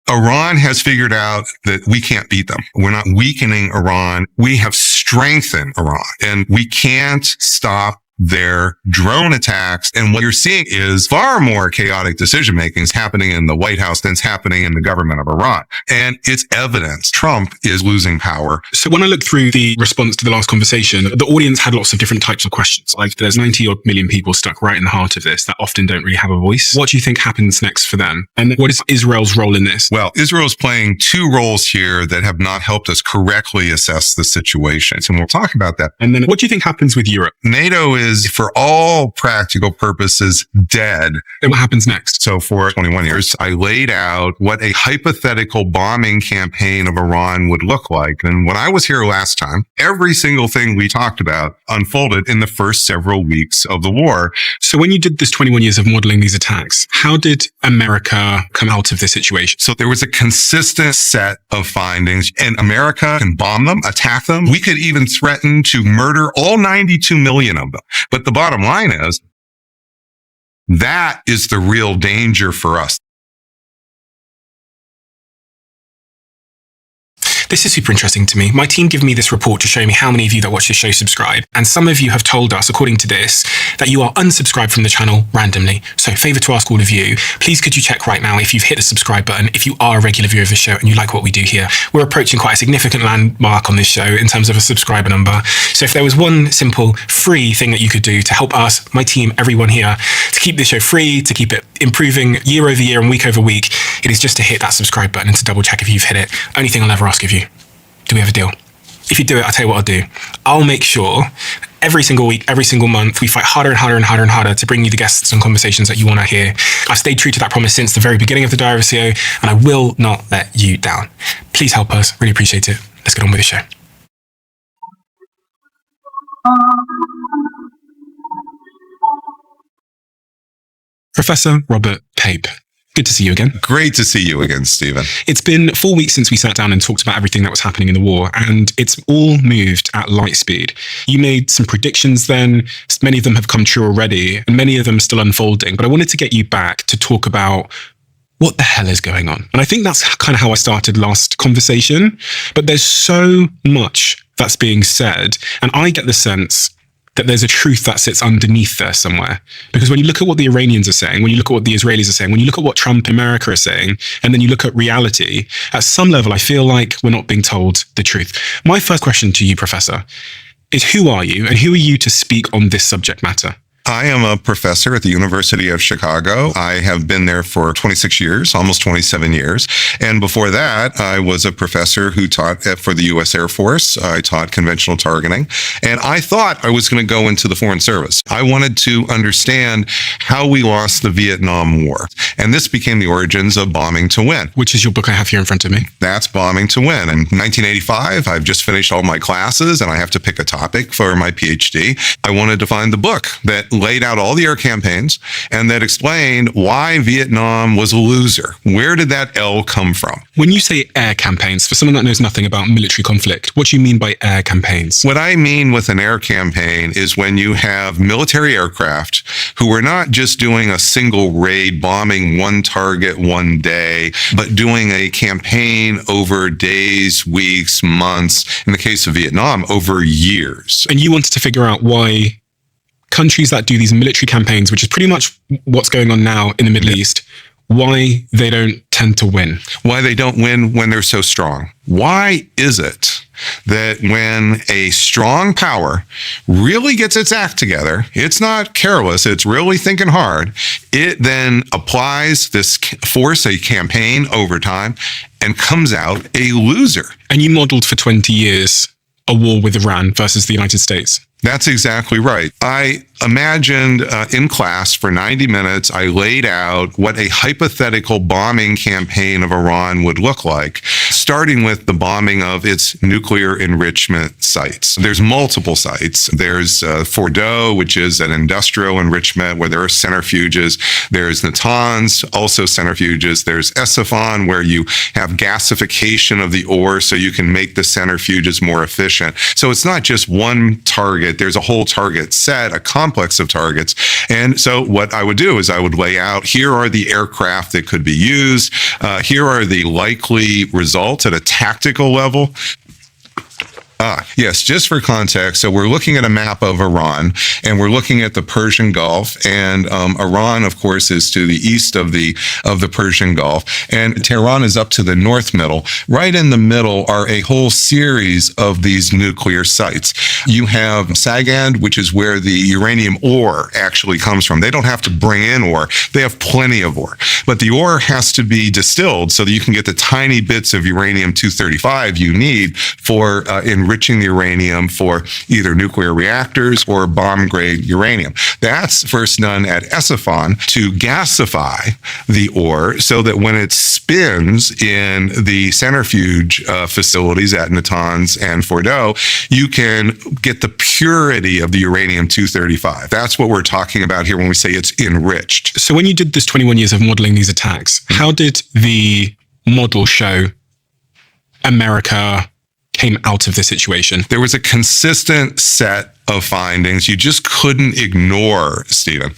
Iran has figured out that we can't beat them. We're not weakening Iran. We have strengthened Iran, and we can't stop their drone attacks. And what you're seeing is far more chaotic decision-making is happening in the White House than is happening in the government of Iran. And it's evidence Trump is losing power. So when I look through the response to the last conversation, the audience had lots of different types of questions. Like there's 90 odd million people stuck right in the heart of this that often don't really have a voice. What do you think happens next for them? And what is Israel's role in this? Well, Israel's playing two roles here that have not helped us correctly assess the situation. And we'll talk about that. And then what do you think happens with Europe? NATO is, for all practical purposes, dead. And what happens next? So for 21 years, I laid out what a hypothetical bombing campaign of Iran would look like. And when I was here last time, every single thing we talked about unfolded in the first several weeks of the war. So when you did this 21 years of modeling these attacks, how did America come out of this situation? So there was a consistent set of findings, and America can bomb them, attack them. We could even threaten to murder all 92 million of them. But the bottom line is, that is the real danger for us. This is super interesting to me. My team give me this report to show me how many of you that watch this show subscribe. And some of you have told us, according to this, that you are unsubscribed from the channel randomly. So favor to ask all of you, please could you check right now if you've hit the subscribe button, if you are a regular viewer of the show and you like what we do here. We're approaching quite a significant landmark on this show in terms of a subscriber number. So if there was one simple free thing that you could do to help us, my team, everyone here, to keep this show free, to keep it improving year over year and week over week, it is just to hit that subscribe button and to double check if you've hit it. Only thing I'll ever ask of you. Do we have a deal? If you do it, I'll tell you what I'll do. I'll make sure every single week, every single month, we fight harder and harder and harder and harder to bring you the guests and conversations that you want to hear. I've stayed true to that promise since the very beginning of the Diary of a CEO, and I will not let you down. Please help us. Really appreciate it. Let's get on with the show. Professor Robert Pape. Good to see you again. Great to see you again, Stephen. It's been 4 weeks since we sat down and talked about everything that was happening in the war, and it's all moved at light speed. You made some predictions then. Many of them have come true already, and many of them are still unfolding. But I wanted to get you back to talk about what the hell is going on. And I think that's kind of how I started last conversation. But there's so much that's being said, and I get the sense that there's a truth that sits underneath there somewhere. Because when you look at what the Iranians are saying, when you look at what the Israelis are saying, when you look at what Trump and America are saying, and then you look at reality, at some level, I feel like we're not being told the truth. My first question to you, Professor, is who are you and who are you to speak on this subject matter? I am a professor at the University of Chicago. I have been there for 26 years, almost 27 years. And before that, I was a professor who taught for the U.S. Air Force. I taught conventional targeting. And I thought I was going to go into the Foreign Service. I wanted to understand how we lost the Vietnam War. And this became the origins of Bombing to Win. Which is your book I have here in front of me. That's Bombing to Win. In 1985, I've just finished all my classes and I have to pick a topic for my PhD. I wanted to find the book that laid out all the air campaigns and that explained why Vietnam was a loser. Where did that L come from? When you say air campaigns, for someone that knows nothing about military conflict, what do you mean by air campaigns? What I mean with an air campaign is when you have military aircraft who are not just doing a single raid, bombing one target one day, but doing a campaign over days, weeks, months, in the case of Vietnam, over years. And you wanted to figure out why countries that do these military campaigns, which is pretty much what's going on now in the Middle East, why they don't tend to win. Why they don't win when they're so strong. Why is it that when a strong power really gets its act together, it's not careless, it's really thinking hard, it then applies this force, a campaign over time, and comes out a loser? And you modeled for 20 years a war with Iran versus the United States. That's exactly right. I imagined in class for 90 minutes, I laid out what a hypothetical bombing campaign of Iran would look like, starting with the bombing of its nuclear enrichment sites. There's multiple sites. There's Fordow, which is an industrial enrichment where there are centrifuges. There's Natanz, also centrifuges. There's Esfahani, where you have gasification of the ore so you can make the centrifuges more efficient. So it's not just one target. There's a whole target set, a complex of targets. And so what I would do is I would lay out, here are the aircraft that could be used. Here are the likely results at a tactical level. Yes, just for context. So we're looking at a map of Iran, and we're looking at the Persian Gulf, and Iran, of course, is to the east of the Persian Gulf, and Tehran is up to the north middle. Right in the middle are a whole series of these nuclear sites. You have Sagand, which is where the uranium ore actually comes from. They don't have to bring in ore. They have plenty of ore. But the ore has to be distilled so that you can get the tiny bits of uranium-235 you need for enriching the uranium for either nuclear reactors or bomb-grade uranium. That's first done at Esifon to gasify the ore so that when it spins in the centrifuge facilities at Natanz and Fordow, you can get the purity of the uranium-235. That's what we're talking about here when we say it's enriched. So when you did this 21 years of modeling these attacks, how did the model show America came out of the situation? There was a consistent set of findings you just couldn't ignore, Stephen,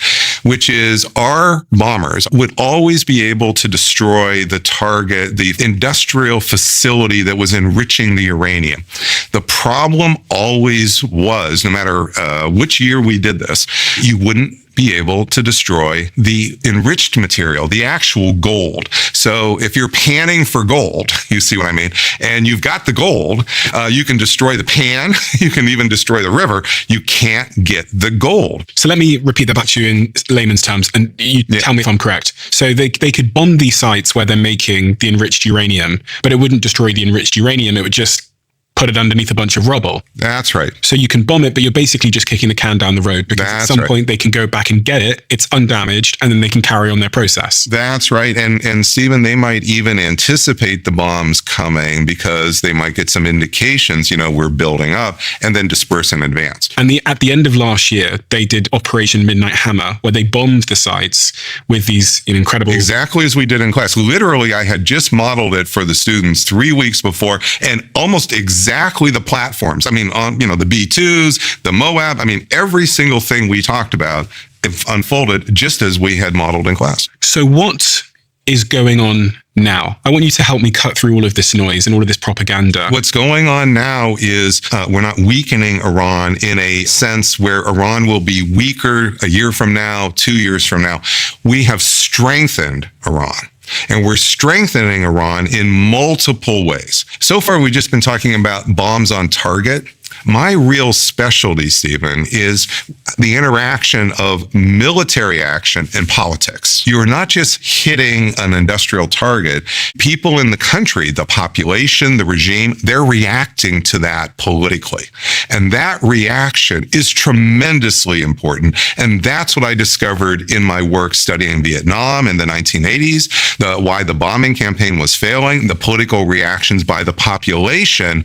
which is our bombers would always be able to destroy the target, the industrial facility that was enriching the uranium. The problem always was, no matter which year we did this, you wouldn't be able to destroy the enriched material, the actual gold. So if you're panning for gold, you see what I mean, and you've got the gold, you can destroy the pan, you can even destroy the river, you can't get the gold. So let me repeat that back to you in layman's terms, and you tell me if I'm correct. So they could bomb these sites where they're making the enriched uranium, but it wouldn't destroy the enriched uranium, it would just put it underneath a bunch of rubble. That's right. So you can bomb it, but you're basically just kicking the can down the road, because at some point they can go back and get it, it's undamaged, and then they can carry on their process. That's right. And Stephen, they might even anticipate the bombs coming because they might get some indications, we're building up, and then disperse in advance. And at the end of last year, they did Operation Midnight Hammer, where they bombed the sites with these incredible... Exactly as we did in class. Literally, I had just modeled it for the students 3 weeks before, and almost exactly the platforms. I mean, on the B2s, the Moab, every single thing we talked about unfolded just as we had modeled in class. So what is going on now? I want you to help me cut through all of this noise and all of this propaganda. What's going on now is we're not weakening Iran in a sense where Iran will be weaker a year from now, 2 years from now. We have strengthened Iran. And we're strengthening Iran in multiple ways. So far, we've just been talking about bombs on target. My real specialty, Stephen, is the interaction of military action and politics. You're not just hitting an industrial target. People in the country, the population, the regime, they're reacting to that politically. And that reaction is tremendously important. And that's what I discovered in my work studying Vietnam in the 1980s, why the bombing campaign was failing, the political reactions by the population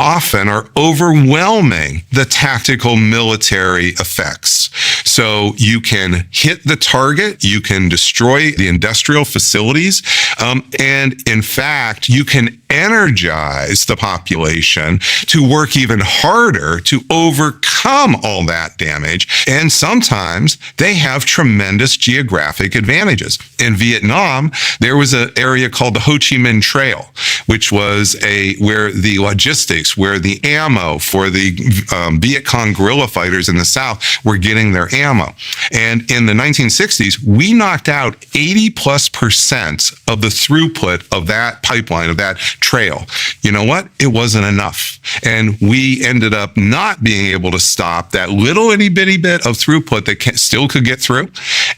often are overwhelming the tactical military effects. So you can hit the target, you can destroy the industrial facilities, and in fact, you can energize the population to work even harder to overcome all that damage. And sometimes they have tremendous geographic advantages. In Vietnam, there was an area called the Ho Chi Minh Trail, which was where the logistics, where the ammo for the Viet Cong guerrilla fighters in the South were getting their ammo. And in the 1960s, we knocked out 80+% of the throughput of that pipeline, of that trail. You know what? It wasn't enough. And we ended up not being able to stop that little itty bitty bit of throughput that still could get through,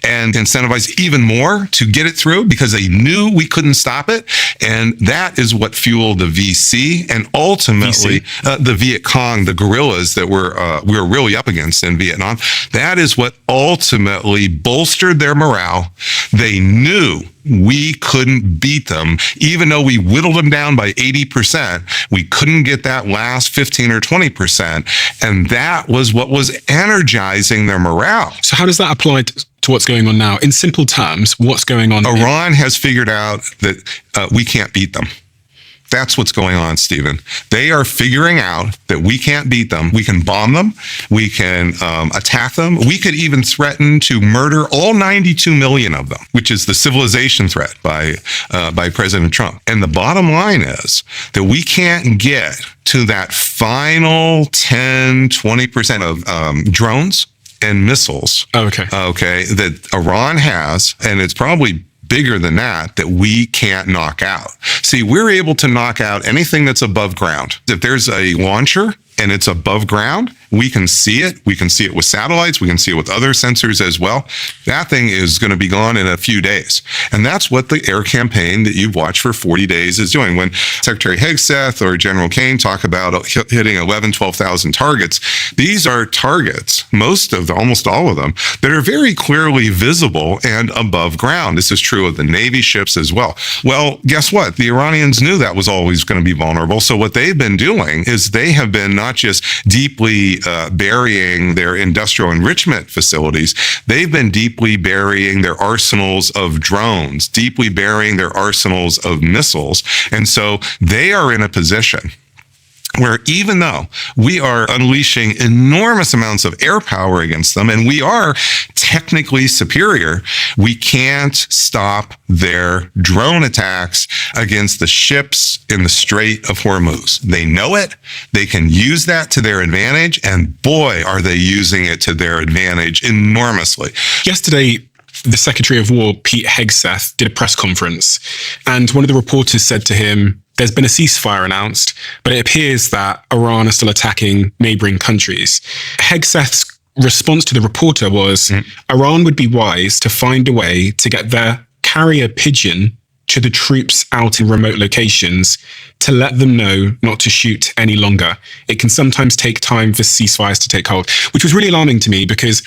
and incentivize even more to get it through because they knew we couldn't stop it. And that is what fueled the VC and ultimately the Viet Cong, the guerrillas that we were really up against in Vietnam. That is what ultimately bolstered their morale. They knew we couldn't beat them. Even though we whittled them down by 80%, we couldn't get that last 15 or 20%. And that was what was energizing their morale. So how does that apply to what's going on now? In simple terms, what's going on? Iran has figured out that we can't beat them. That's what's going on, Stephen. They are figuring out that we can't beat them. We can bomb them. We can attack them. We could even threaten to murder all 92 million of them, which is the civilization threat by President Trump. And the bottom line is that we can't get to that final 10, 20% of drones and missiles. Okay. Okay, that Iran has, and it's probably bigger than that we can't knock out. See, we're able to knock out anything that's above ground. If there's a launcher and it's above ground, we can see it. We can see it with satellites. We can see it with other sensors as well. That thing is going to be gone in a few days. And that's what the air campaign that you've watched for 40 days is doing. When Secretary Hegseth or General Kane talk about hitting 11, 12,000 targets, these are targets, almost all of them, that are very clearly visible and above ground. This is true of the Navy ships as well. Well, guess what? The Iranians knew that was always going to be vulnerable. So what they've been doing is they have been not just deeply burying their industrial enrichment facilities, they've been deeply burying their arsenals of drones, deeply burying their arsenals of missiles. And so they are in a position where even though we are unleashing enormous amounts of air power against them, and we are technically superior, we can't stop their drone attacks against the ships in the Strait of Hormuz. They know it. They can use that to their advantage, and boy, are they using it to their advantage enormously. Yesterday, the Secretary of War, Pete Hegseth, did a press conference, and one of the reporters said to him, there's been a ceasefire announced, but it appears that Iran is still attacking neighboring countries. Hegseth's response to the reporter was, Iran would be wise to find a way to get their carrier pigeon to the troops out in remote locations to let them know not to shoot any longer. It can sometimes take time for ceasefires to take hold, which was really alarming to me because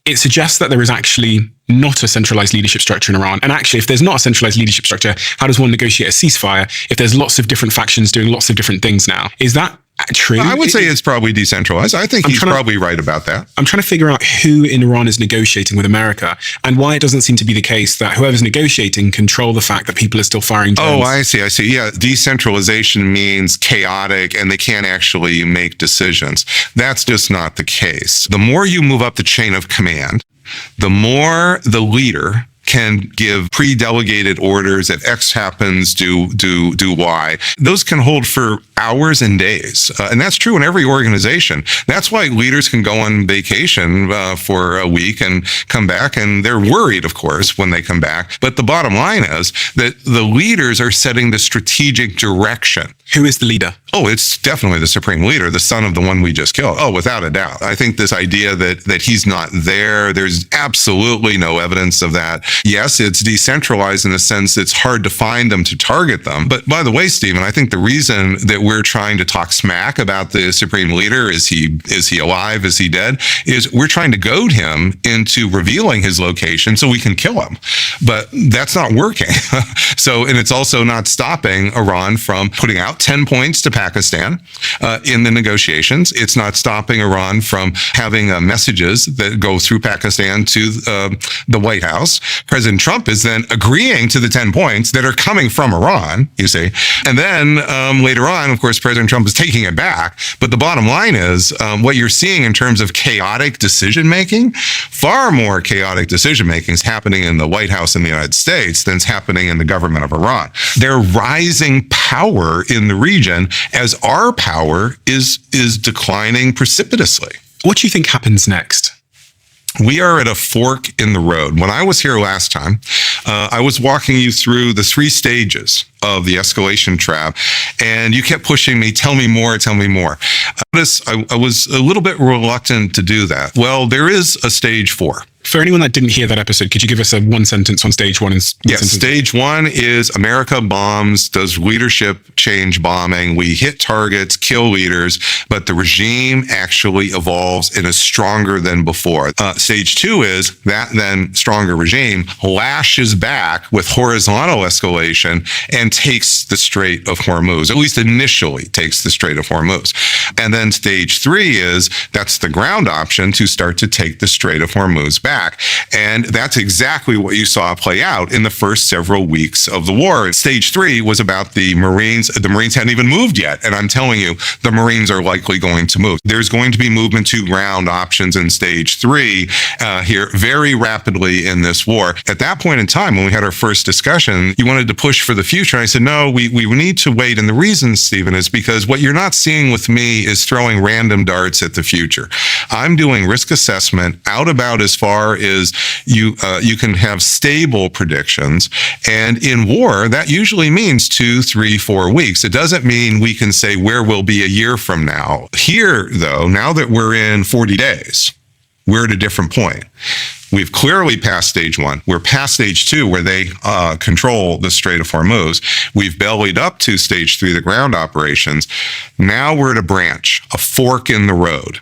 it suggests that there is actually not a centralized leadership structure in Iran. And actually, if there's not a centralized leadership structure, how does one negotiate a ceasefire if there's lots of different factions doing lots of different things now? Is that true? I would say it's probably decentralized. I think he's probably right about that. I'm trying to figure out who in Iran is negotiating with America and why it doesn't seem to be the case that whoever's negotiating control the fact that people are still firing drones. Oh, I see. Yeah, decentralization means chaotic and they can't actually make decisions. That's just not the case. The more you move up the chain of command, the more the leader can give pre-delegated orders that X happens, do Y. Those can hold for hours and days. And that's true in every organization. That's why leaders can go on vacation for a week and come back, and they're worried, of course, when they come back. But the bottom line is that the leaders are setting the strategic direction. Who is the leader? Oh, it's definitely the supreme leader, the son of the one we just killed. Oh, without a doubt. I think this idea that he's not there, there's absolutely no evidence of that. Yes, it's decentralized in the sense it's hard to find them, to target them. But by the way, Stephen, I think the reason that we're trying to talk smack about the supreme leader, is he alive, is he dead, is we're trying to goad him into revealing his location so we can kill him. But that's not working. And it's also not stopping Iran from putting out 10 points to Pakistan in the negotiations. It's not stopping Iran from having messages that go through Pakistan to the White House. President Trump is then agreeing to the 10 points that are coming from Iran, you see. And then later on, of course, President Trump is taking it back. But the bottom line is what you're seeing in terms of chaotic decision-making, far more chaotic decision-making is happening in the White House in the United States than is happening in the government of Iran. They're rising power in the region as our power is declining precipitously. What do you think happens next? We are at a fork in the road. When I was here last time, I was walking you through the 3 stages of the escalation trap, and you kept pushing me, tell me more. I was a little bit reluctant to do that. Well, there is a stage 4. For anyone that didn't hear that episode, could you give us a one sentence on stage 1? Yes, stage 1 is America bombs, does leadership change bombing. We hit targets, kill leaders, but the regime actually evolves and is stronger than before. Stage 2 is that then stronger regime lashes back with horizontal escalation and takes the Strait of Hormuz, at least initially takes the Strait of Hormuz. And then stage 3 is that's the ground option to start to take the Strait of Hormuz back. back. And that's exactly what you saw play out in the first several weeks of the war. Stage 3 was about the Marines. The Marines hadn't even moved yet. And I'm telling you, the Marines are likely going to move. There's going to be movement to ground options in stage 3 here very rapidly in this war. At that point in time, when we had our first discussion, you wanted to push for the future. I said, no, we need to wait. And the reason, Stephen, is because what you're not seeing with me is throwing random darts at the future. I'm doing risk assessment out about as far as you can have stable predictions. And in war, that usually means 2, 3, 4 weeks. It doesn't mean we can say where we'll be a year from now. Here, though, now that we're in 40 days, we're at a different point. We've clearly passed stage 1. We're past stage 2, where they control the Strait of Hormuz. We've bellied up to stage 3, the ground operations. Now we're at a branch, a fork in the road.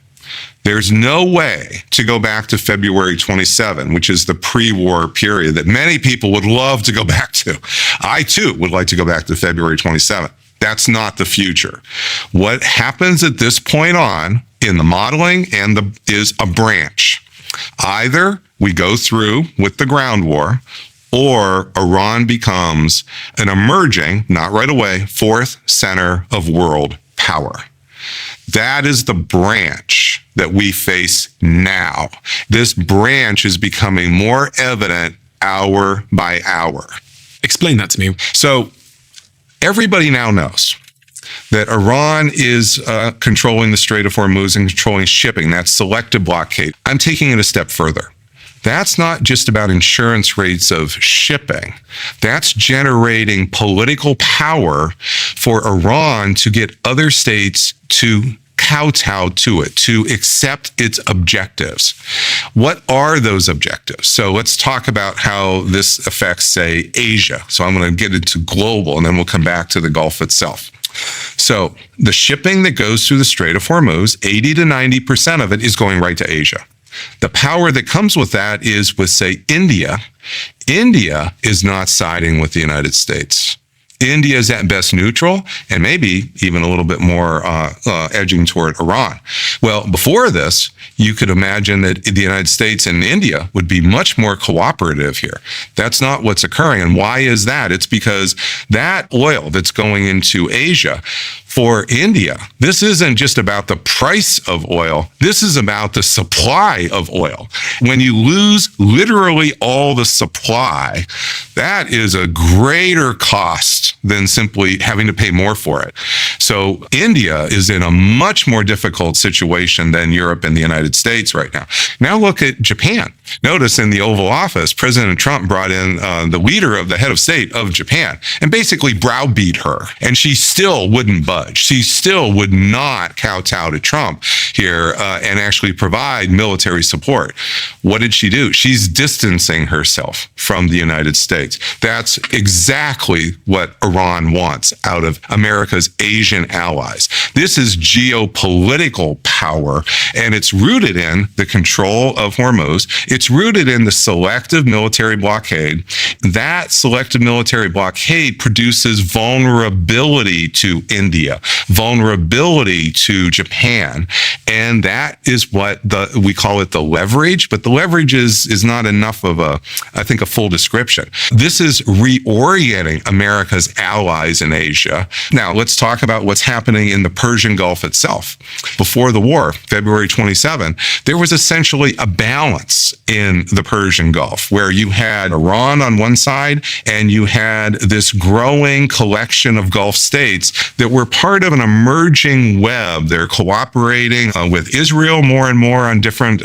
There's no way to go back to February 27, which is the pre-war period that many people would love to go back to. I, too, would like to go back to February 27. That's not the future. What happens at this point on in the modeling is a branch. Either we go through with the ground war, or Iran becomes an emerging, not right away, fourth center of world power. That is the branch that we face now. This branch is becoming more evident hour by hour. Explain that to me. So everybody now knows that Iran is controlling the Strait of Hormuz and controlling shipping. That's selective blockade. I'm taking it a step further. That's not just about insurance rates of shipping. That's generating political power for Iran to get other states to kowtow to it, to accept its objectives. What are those objectives? So let's talk about how this affects, say, Asia. So I'm going to get into global, and then we'll come back to the Gulf itself. So the shipping that goes through the Strait of Hormuz, 80 to 90% of it is going right to Asia. The power that comes with that is with, say, India. India is not siding with the United States. India is at best neutral, and maybe even a little bit more edging toward Iran. Well, before this, you could imagine that the United States and India would be much more cooperative here. That's not what's occurring. And why is that? It's because that oil that's going into Asia, for India, this isn't just about the price of oil. This is about the supply of oil. When you lose literally all the supply, that is a greater cost than simply having to pay more for it. So India is in a much more difficult situation than Europe and the United States right now. Now look at Japan. Notice in the Oval Office, President Trump brought in the head of state of Japan, and basically browbeat her. And she still wouldn't budge. She still would not kowtow to Trump here and actually provide military support. What did she do? She's distancing herself from the United States. That's exactly what Iran wants out of America's Asian allies. This is geopolitical power, and it's rooted in the control of Hormuz. It's rooted in the selective military blockade. That selective military blockade produces vulnerability to India, vulnerability to Japan. And that is what we call it the leverage, but the leverage is not enough of a full description. This is reorienting America's allies in Asia. Now, let's talk about what's happening in the Persian Gulf itself. Before the war, February 27, there was essentially a balance in the Persian Gulf where you had Iran on one side and you had this growing collection of Gulf states that were part of an emerging web. They're cooperating with Israel more and more on different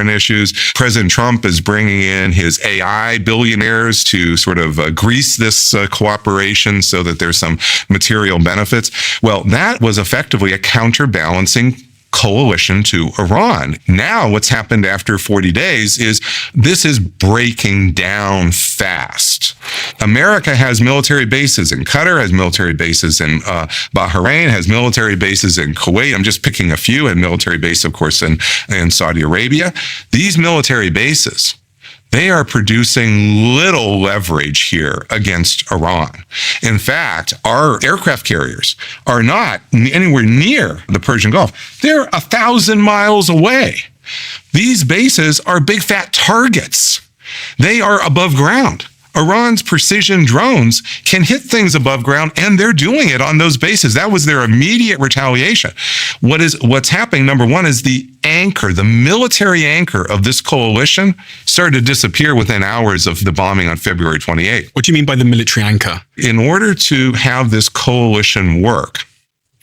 issues. President Trump is bringing in his AI billionaires to sort of grease this cooperation so that there's some material benefits. Well, that was effectively a counterbalancing coalition to Iran. Now, what's happened after 40 days is this is breaking down fast. America has military bases in Qatar, has military bases in Bahrain, has military bases in Kuwait. I'm just picking a few, and military base, of course, in Saudi Arabia. These military bases, they are producing little leverage here against Iran. In fact, our aircraft carriers are not anywhere near the Persian Gulf. They're 1,000 miles away. These bases are big fat targets. They are above ground. Iran's precision drones can hit things above ground, and they're doing it on those bases. That was their immediate retaliation. What's happening, number one, is the anchor, the military anchor of this coalition started to disappear within hours of the bombing on February 28th. What do you mean by the military anchor? In order to have this coalition work,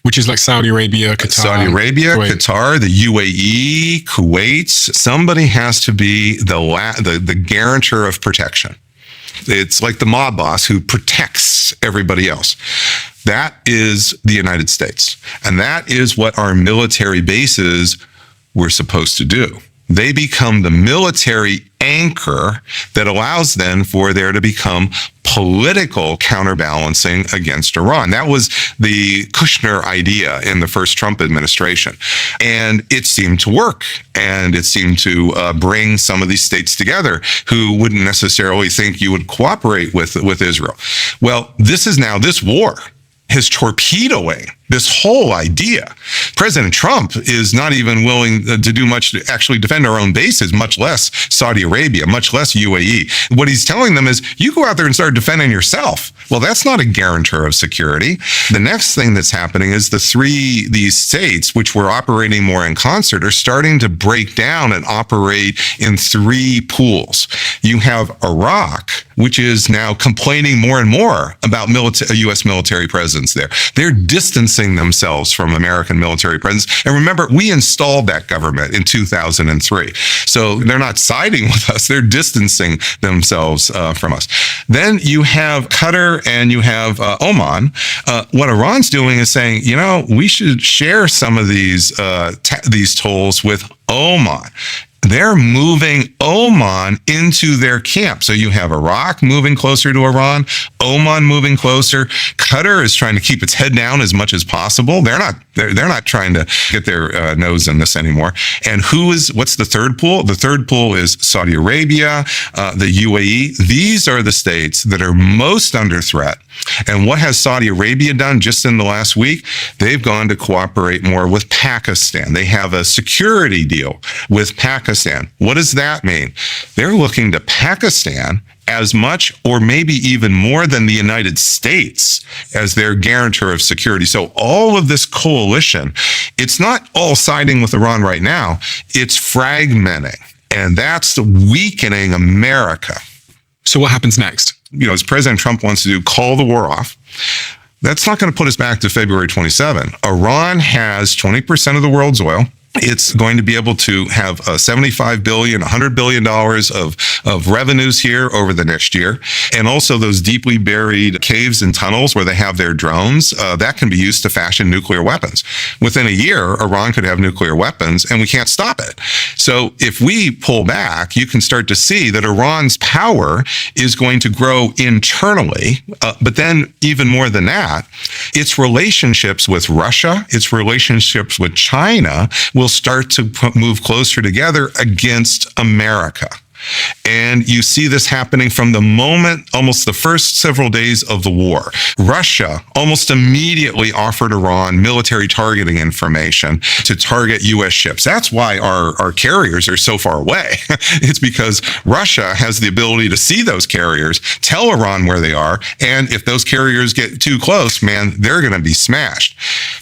which is like Saudi Arabia, Qatar, Qatar, the UAE, Kuwait, somebody has to be the guarantor of protection. It's like the mob boss who protects everybody else. That is the United States. And that is what our military bases were supposed to do. They become the military anchor that allows then for there to become political counterbalancing against Iran. That was the Kushner idea in the first Trump administration. And it seemed to work. And it seemed to bring some of these states together who wouldn't necessarily think you would cooperate with Israel. Well, this war is torpedoing this whole idea. President Trump is not even willing to do much to actually defend our own bases, much less Saudi Arabia, much less UAE. What he's telling them is, you go out there and start defending yourself. Well, that's not a guarantor of security. The next thing that's happening is these states, which were operating more in concert, are starting to break down and operate in three pools. You have Iraq, which is now complaining more and more about U.S. military presence there. They're distancing themselves from American military presence. And remember, we installed that government in 2003. So they're not siding with us. They're distancing themselves from us. Then you have Qatar and you have Oman. What Iran's doing is saying, we should share some of these tolls with Oman. They're moving Oman into their camp. So you have Iraq moving closer to Iran, Oman moving closer. Qatar is trying to keep its head down as much as possible. They're not trying to get their nose in this anymore. And what's the third pool? The third pool is Saudi Arabia, the UAE. These are the states that are most under threat. And what has Saudi Arabia done just in the last week? They've gone to cooperate more with Pakistan. They have a security deal with Pakistan. What does that mean? They're looking to Pakistan as much or maybe even more than the United States as their guarantor of security. So all of this coalition, it's not all siding with Iran right now, it's fragmenting. And that's weakening America. So what happens next? As President Trump wants to do, call the war off. That's not going to put us back to February 27. Iran has 20% of the world's oil. It's going to be able to have $75 billion, $100 billion of revenues here over the next year. And also those deeply buried caves and tunnels where they have their drones, that can be used to fashion nuclear weapons. Within a year, Iran could have nuclear weapons and we can't stop it. So if we pull back, you can start to see that Iran's power is going to grow internally. But then even more than that, its relationships with Russia, its relationships with China will start to move closer together against America. And you see this happening from the moment, almost the first several days of the war. Russia almost immediately offered Iran military targeting information to target U.S. ships. That's why our carriers are so far away. It's because Russia has the ability to see those carriers, tell Iran where they are, and if those carriers get too close, man, they're going to be smashed.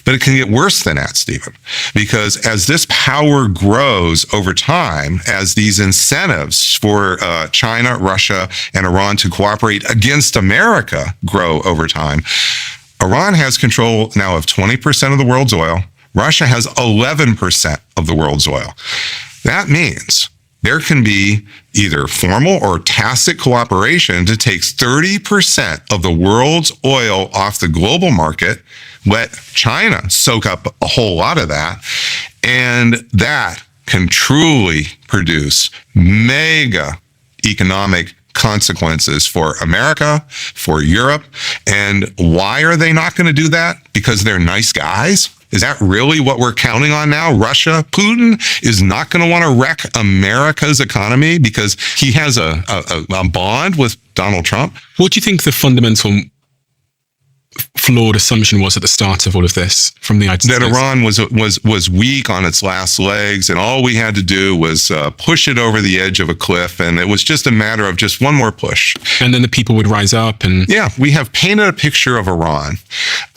But it can get worse than that, Stephen, because as this power grows over time, as these incentives for China, Russia, and Iran to cooperate against America grow over time, Iran has control now of 20% of the world's oil. Russia has 11% of the world's oil. That means there can be either formal or tacit cooperation to take 30% of the world's oil off the global market, let China soak up a whole lot of that, and that can truly produce mega economic consequences for America, for Europe. And why are they not going to do that? Because they're nice guys? Is that really what we're counting on now? Russia, Putin is not going to want to wreck America's economy because he has a bond with Donald Trump? What do you think the fundamental flawed assumption was at the start of all of this from the United States? That Iran was weak on its last legs, and all we had to do was push it over the edge of a cliff, and it was just a matter of just one more push. And then the people would rise up and... Yeah, we have painted a picture of Iran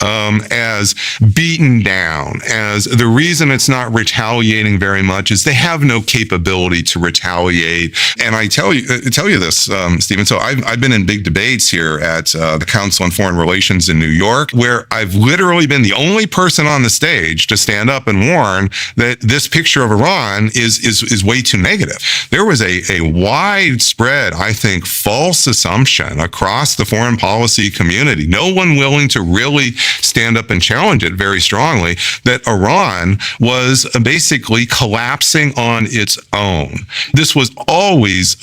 as beaten down, as the reason it's not retaliating very much is they have no capability to retaliate. And I tell you this, Stephen, so I've been in big debates here at the Council on Foreign Relations in New York, where I've literally been the only person on the stage to stand up and warn that this picture of Iran is way too negative. There was a widespread, I think, false assumption across the foreign policy community, no one willing to really stand up and challenge it very strongly, that Iran was basically collapsing on its own. This was always,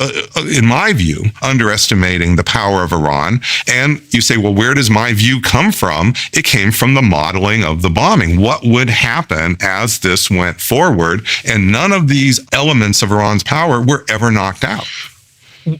in my view, underestimating the power of Iran. And you say, well, where does my view come from? It came from the modeling of the bombing. What would happen as this went forward? And none of these elements of Iran's power were ever knocked out.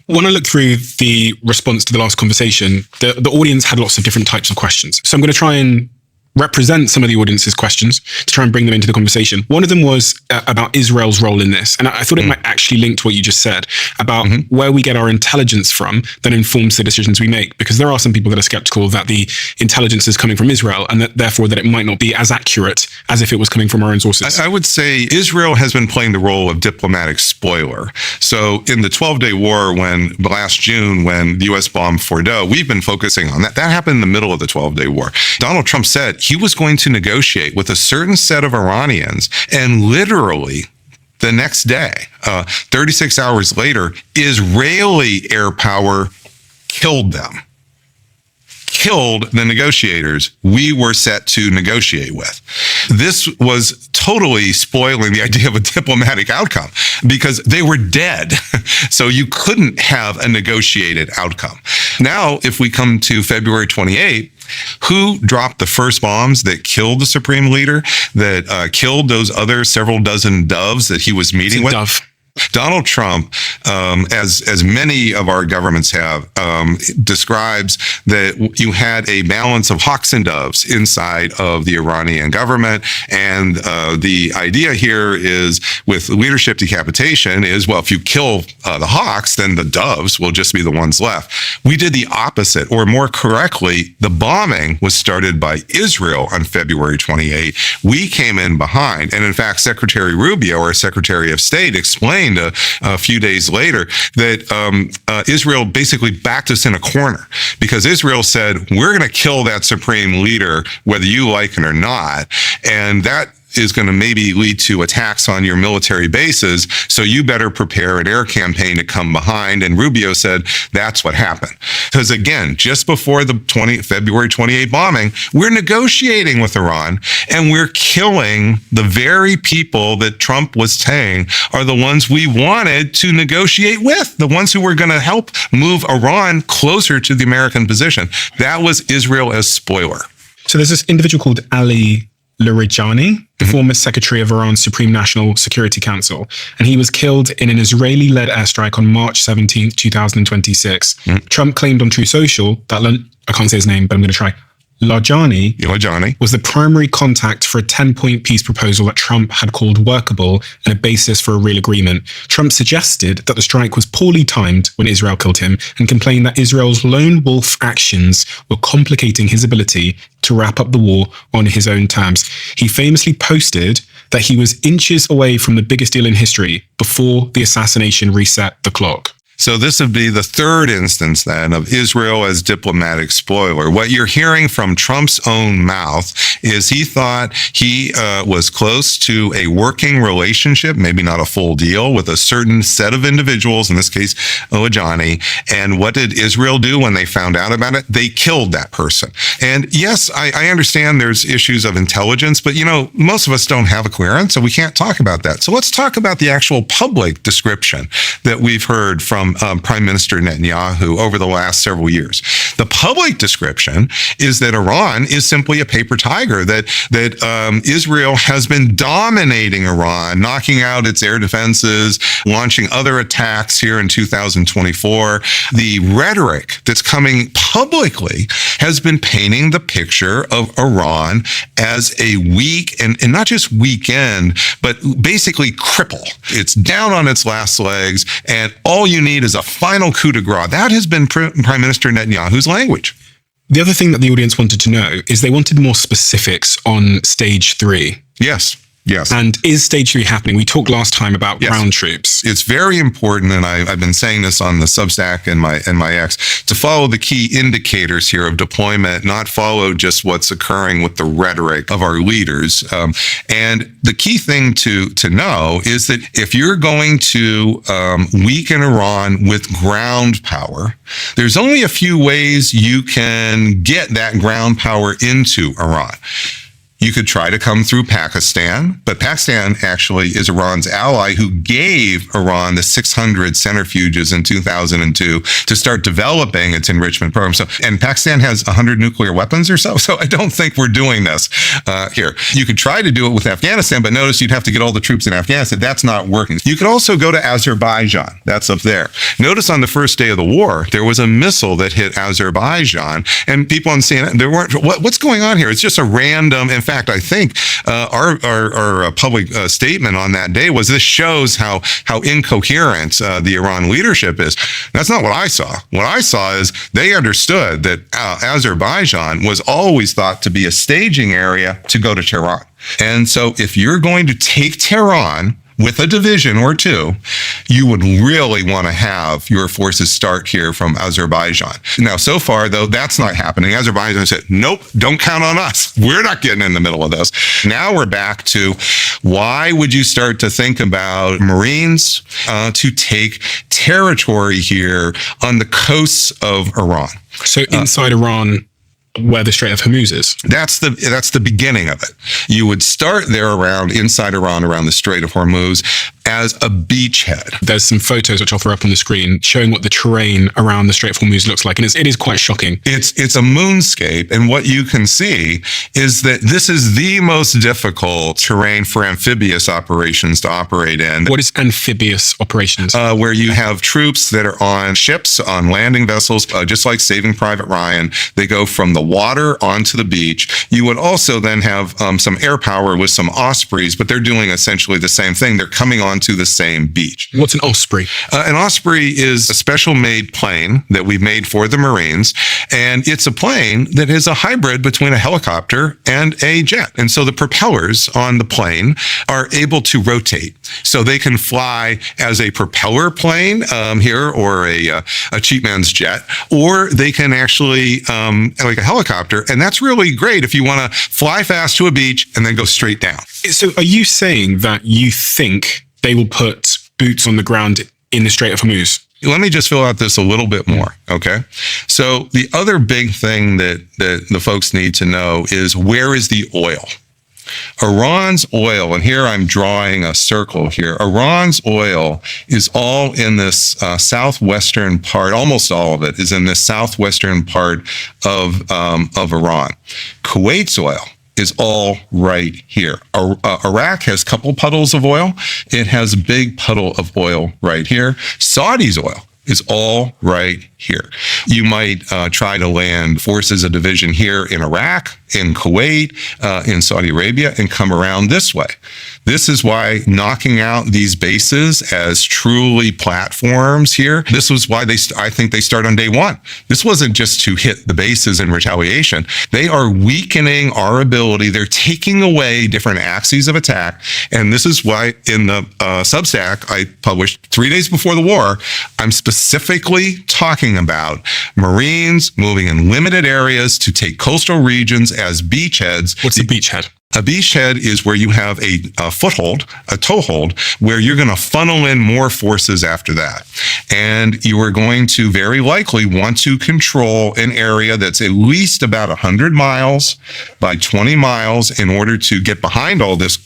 When I look through the response to the last conversation, the audience had lots of different types of questions. So I'm going to try and represent some of the audience's questions to try and bring them into the conversation. One of them was about Israel's role in this. And I thought it might actually link to what you just said about where we get our intelligence from that informs the decisions we make. Because there are some people that are skeptical that the intelligence is coming from Israel and that therefore that it might not be as accurate as if it was coming from our own sources. I would say Israel has been playing the role of diplomatic spoiler. So in the 12-day war, last June, when the U.S. bombed Fordow, we've been focusing on that. That happened in the middle of the 12-day war. Donald Trump said he was going to negotiate with a certain set of Iranians, and literally the next day, 36 hours later, Israeli air power killed them. Killed the negotiators we were set to negotiate with. This was totally spoiling the idea of a diplomatic outcome because they were dead. So you couldn't have a negotiated outcome. Now, if we come to February 28th, who dropped the first bombs that killed the supreme leader, that killed those other several dozen doves that he was meeting with? Dove. Donald Trump, as many of our governments have, describes that you had a balance of hawks and doves inside of the Iranian government. And the idea here is with leadership decapitation is, well, if you kill the hawks, then the doves will just be the ones left. We did the opposite, or more correctly, the bombing was started by Israel on February 28. We came in behind. And in fact, Secretary Rubio, our Secretary of State, explained a few days later that Israel basically backed us in a corner because Israel said, we're going to kill that supreme leader, whether you like it or not. And that is going to maybe lead to attacks on your military bases. So you better prepare an air campaign to come behind. And Rubio said that's what happened. Because again, just before the February 28 bombing, we're negotiating with Iran and we're killing the very people that Trump was saying are the ones we wanted to negotiate with, the ones who were going to help move Iran closer to the American position. That was Israel as spoiler. So there's this individual called Ali Larijani, the former secretary of Iran's Supreme National Security Council, and he was killed in an Israeli-led airstrike on March 17th, 2026. Trump claimed on True Social that, I can't say his name, but I'm going to try, Larijani was the primary contact for a 10-point peace proposal that Trump had called workable and a basis for a real agreement. Trump suggested that the strike was poorly timed when Israel killed him and complained that Israel's lone wolf actions were complicating his ability to wrap up the war on his own terms. He famously posted that he was inches away from the biggest deal in history before the assassination reset the clock. So this would be the third instance then of Israel as diplomatic spoiler. What you're hearing from Trump's own mouth is he thought he was close to a working relationship, maybe not a full deal, with a certain set of individuals, in this case, Larijani. And what did Israel do when they found out about it? They killed that person. And yes, I understand there's issues of intelligence, but most of us don't have a clearance, so we can't talk about that. So let's talk about the actual public description that we've heard from from Prime Minister Netanyahu over the last several years. The public description is that Iran is simply a paper tiger, that Israel has been dominating Iran, knocking out its air defenses, launching other attacks here in 2024. The rhetoric that's coming publicly has been painting the picture of Iran as a weak and not just weekend, but basically cripple. It's down on its last legs, and all you need is a final coup de grace. That has been Prime Minister Netanyahu's language. The other thing that the audience wanted to know is they wanted more specifics on stage 3. Yes. Yes. And is stage 3 happening? We talked last time about ground troops. It's very important, and I've been saying this on the Substack and my X, to follow the key indicators here of deployment, not follow just what's occurring with the rhetoric of our leaders. And the key thing to know is that if you're going to weaken Iran with ground power, there's only a few ways you can get that ground power into Iran. You could try to come through Pakistan, but Pakistan actually is Iran's ally who gave Iran the 600 centrifuges in 2002 to start developing its enrichment program. And Pakistan has 100 nuclear weapons or so. So I don't think we're doing this here. You could try to do it with Afghanistan, but notice you'd have to get all the troops in Afghanistan. That's not working. You could also go to Azerbaijan. That's up there. Notice on the first day of the war, there was a missile that hit Azerbaijan, and people on CNN, there weren't, what's going on here? It's just a random, in fact, I think our public statement on that day was, this shows how incoherent the Iran leadership is. That's not what I saw. What I saw is they understood that Azerbaijan was always thought to be a staging area to go to Tehran. And so if you're going to take Tehran with a division or two, you would really want to have your forces start here from Azerbaijan. Now, so far, though, that's not happening. Azerbaijan said, nope, don't count on us. We're not getting in the middle of this. Now we're back to, why would you start to think about Marines to take territory here on the coasts of Iran? So inside Iran, where the Strait of Hormuz is. That's the beginning of it. You would start there inside Iran, around the Strait of Hormuz, as a beachhead. There's some photos which I'll throw up on the screen showing what the terrain around the Strait of Hormuz looks like, and it is quite shocking. It's a moonscape, and what you can see is that this is the most difficult terrain for amphibious operations to operate in. What is amphibious operations? Where you have troops that are on ships, on landing vessels, just like Saving Private Ryan. They go from the water onto the beach. You would also then have some air power with some Ospreys, but they're doing essentially the same thing. They're coming onto the same beach. What's an Osprey? An Osprey is a special made plane that we made for the Marines, and it's a plane that is a hybrid between a helicopter and a jet. And so the propellers on the plane are able to rotate. So they can fly as a propeller plane here, or a cheap man's jet, or they can actually like a helicopter. And that's really great if you want to fly fast to a beach and then go straight down. So are you saying that you think they will put boots on the ground in the Strait of Hormuz? Let me just fill out this a little bit more, okay? So the other big thing that the folks need to know is, where is the oil? Iran's oil, and here I'm drawing a circle here. Iran's oil is all in this southwestern part. Almost all of it is in this southwestern part of Iran. Kuwait's oil is all right here. Iraq has a couple puddles of oil. It has a big puddle of oil right here. Saudi's oil is all right here. You might try to land forces, a division here in Iraq, in Kuwait, in Saudi Arabia, and come around this way. This is why knocking out these bases as truly platforms here, this was why I think they start on day one. This wasn't just to hit the bases in retaliation. They are weakening our ability. They're taking away different axes of attack. And this is why in the Substack I published 3 days before the war, I'm specifically talking about Marines moving in limited areas to take coastal regions as beachheads. What's a beachhead? A beachhead is where you have a foothold, a toehold, where you're going to funnel in more forces after that. And you are going to very likely want to control an area that's at least about 100 miles by 20 miles in order to get behind all this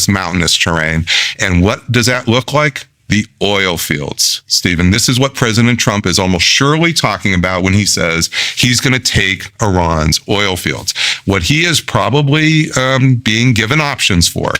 mountainous terrain. And what does that look like? the oil fields. Stephen, this is what President Trump is almost surely talking about when he says he's going to take Iran's oil fields. What he is probably being given options for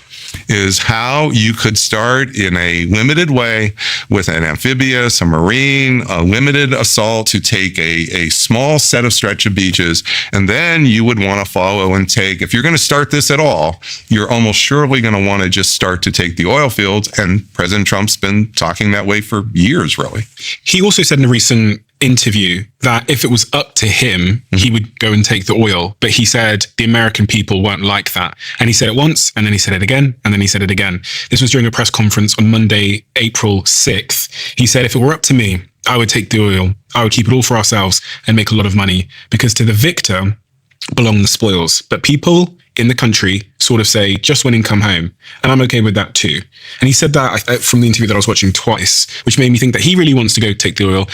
is how you could start in a limited way with an amphibious, a marine, a limited assault to take a small set of stretch of beaches. And then you would want to follow and take, if you're going to start this at all, you're almost surely going to want to just start to take the oil fields. And President Trump's been talking that way for years, really. He also said in a recent interview that if it was up to him, he would go and take the oil. But he said the American people weren't like that. And he said it once, and then he said it again, and then he said it again. This was during a press conference on Monday, April 6th. He said, if it were up to me, I would take the oil. I would keep it all for ourselves and make a lot of money, because to the victor belong the spoils. But people in the country sort of say, just winning, come home. And I'm okay with that too. And he said that from the interview that I was watching twice, which made me think that he really wants to go take the oil.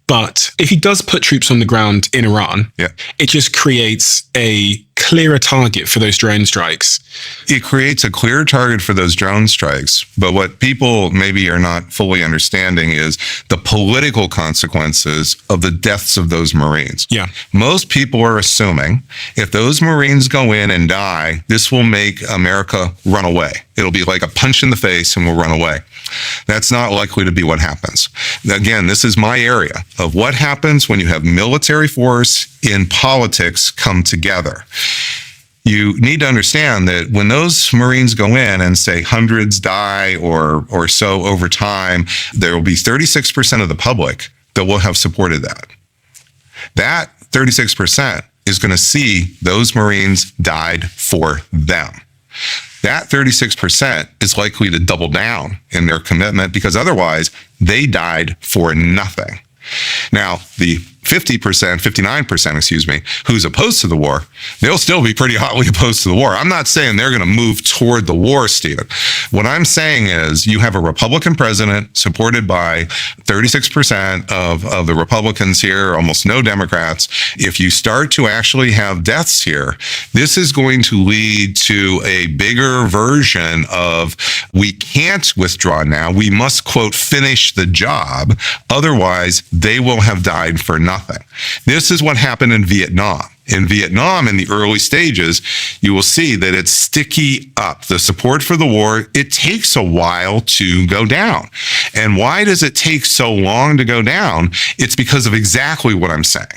But if he does put troops on the ground in Iran, it just creates a clearer target for those drone strikes. It creates a clear target for those drone strikes. But what people maybe are not fully understanding is the political consequences of the deaths of those Marines. Yeah. Most people are assuming if those Marines go in and die, this will make America run away. It'll be like a punch in the face and we'll run away. That's not likely to be what happens. Again, this is my area of what happens when you have military force in politics come together. You need to understand that when those Marines go in and say hundreds die or so over time, there will be 36% of the public that will have supported that. That 36% is going to see those Marines died for them. That 36% is likely to double down in their commitment because otherwise they died for nothing. Now, the 59%, who's opposed to the war, they'll still be pretty hotly opposed to the war. I'm not saying they're going to move toward the war, Stephen. What I'm saying is you have a Republican president supported by 36% of the Republicans here, almost no Democrats. If you start to actually have deaths here, this is going to lead to a bigger version of we can't withdraw now. We must, quote, finish the job. Otherwise, they will have died for nothing. This is what happened in Vietnam. In Vietnam, in the early stages, you will see that it's sticky up. The support for the war, it takes a while to go down. And why does it take so long to go down? It's because of exactly what I'm saying.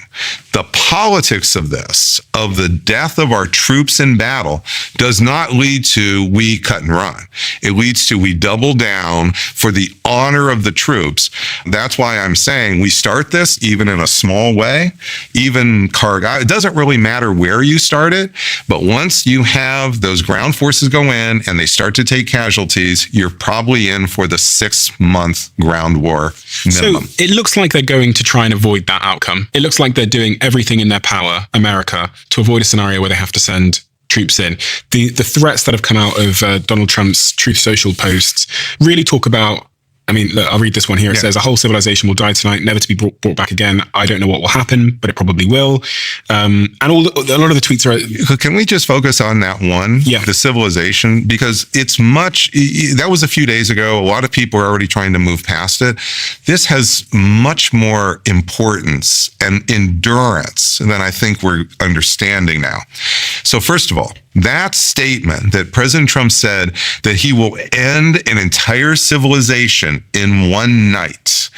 The politics of this, of the death of our troops in battle, does not lead to we cut and run. It leads to we double down for the honor of the troops. That's why I'm saying we start this even in a small way, even Kargil. It doesn't really matter where you start it, but once you have those ground forces go in and they start to take casualties, you're probably in for the 6-month ground war minimum. So it looks like they're going to try and avoid that outcome. It looks like they're doing everything in their power, America, to avoid a scenario where they have to send troops in. The threats that have come out of Donald Trump's Truth Social posts really talk about, I mean, look, I'll read this one here. It says, a whole civilization will die tonight, never to be brought back again. I don't know what will happen, but it probably will. And a lot of the tweets are... Can we just focus on that one? Yeah. The civilization, because it's much... That was a few days ago. A lot of people are already trying to move past it. This has much more importance and endurance than I think we're understanding now. So first of all, that statement that President Trump said that he will end an entire civilization in one night.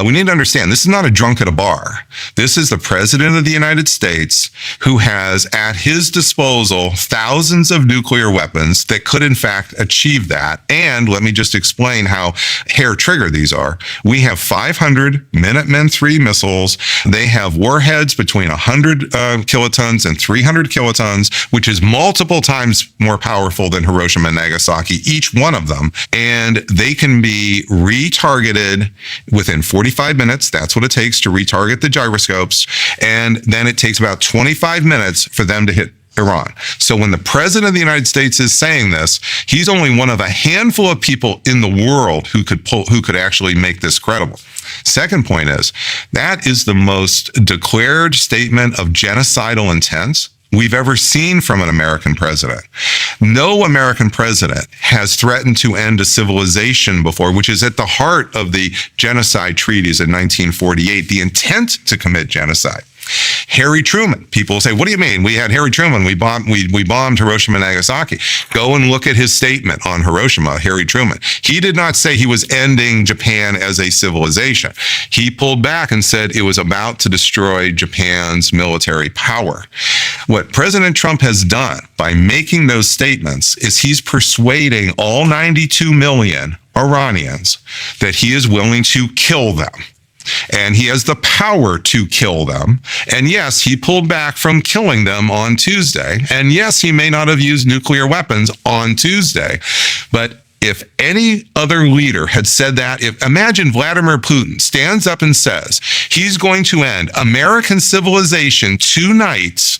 We need to understand, this is not a drunk at a bar. This is the President of the United States who has at his disposal thousands of nuclear weapons that could in fact achieve that. And let me just explain how hair trigger these are. We have 500 Minuteman III missiles. They have warheads between 100 kilotons and 300 kilotons, which is multiple times more powerful than Hiroshima and Nagasaki, each one of them. And they can be retargeted within 45 minutes. That's what it takes to retarget the gyroscopes. And then it takes about 25 minutes for them to hit Iran. So when the President of the United States is saying this, he's only one of a handful of people in the world who could actually make this credible. Second point is, that is the most declared statement of genocidal intent we've ever seen from an American president. No American president has threatened to end a civilization before, which is at the heart of the genocide treaties in 1948, the intent to commit genocide. Harry Truman. People say, what do you mean? We had Harry Truman. We bombed Hiroshima and Nagasaki. Go and look at his statement on Hiroshima, Harry Truman. He did not say he was ending Japan as a civilization. He pulled back and said it was about to destroy Japan's military power. What President Trump has done by making those statements is he's persuading all 92 million Iranians that he is willing to kill them. And he has the power to kill them. And yes, he pulled back from killing them on Tuesday. And yes, he may not have used nuclear weapons on Tuesday. But if any other leader had said that, imagine Vladimir Putin stands up and says he's going to end American civilization tonight.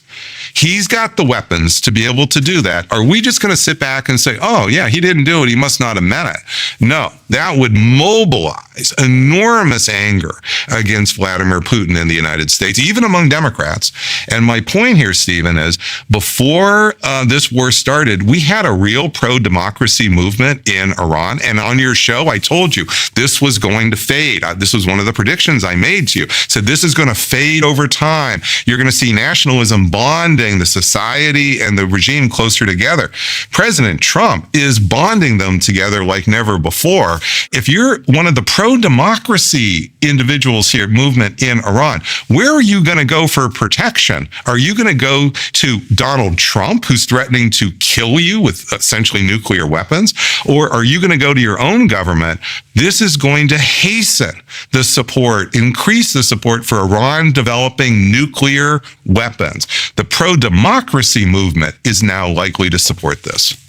He's got the weapons to be able to do that. Are we just going to sit back and say, oh, yeah, he didn't do it, he must not have meant it? No, that would mobilize enormous anger against Vladimir Putin in the United States, even among Democrats. And my point here, Stephen, is before this war started, we had a real pro-democracy movement in Iran. And on your show, I told you this was going to fade. This was one of the predictions I made to you. Said this is going to fade over time. You're going to see nationalism bonding the society and the regime closer together. President Trump is bonding them together like never before. If you're one of the pro-democracy individuals here, movement in Iran, where are you going to go for protection? Are you going to go to Donald Trump, who's threatening to kill you with essentially nuclear weapons? Or are you going to go to your own government? This is going to hasten the support, increase the support for Iran developing nuclear weapons. The pro-democracy movement is now likely to support this.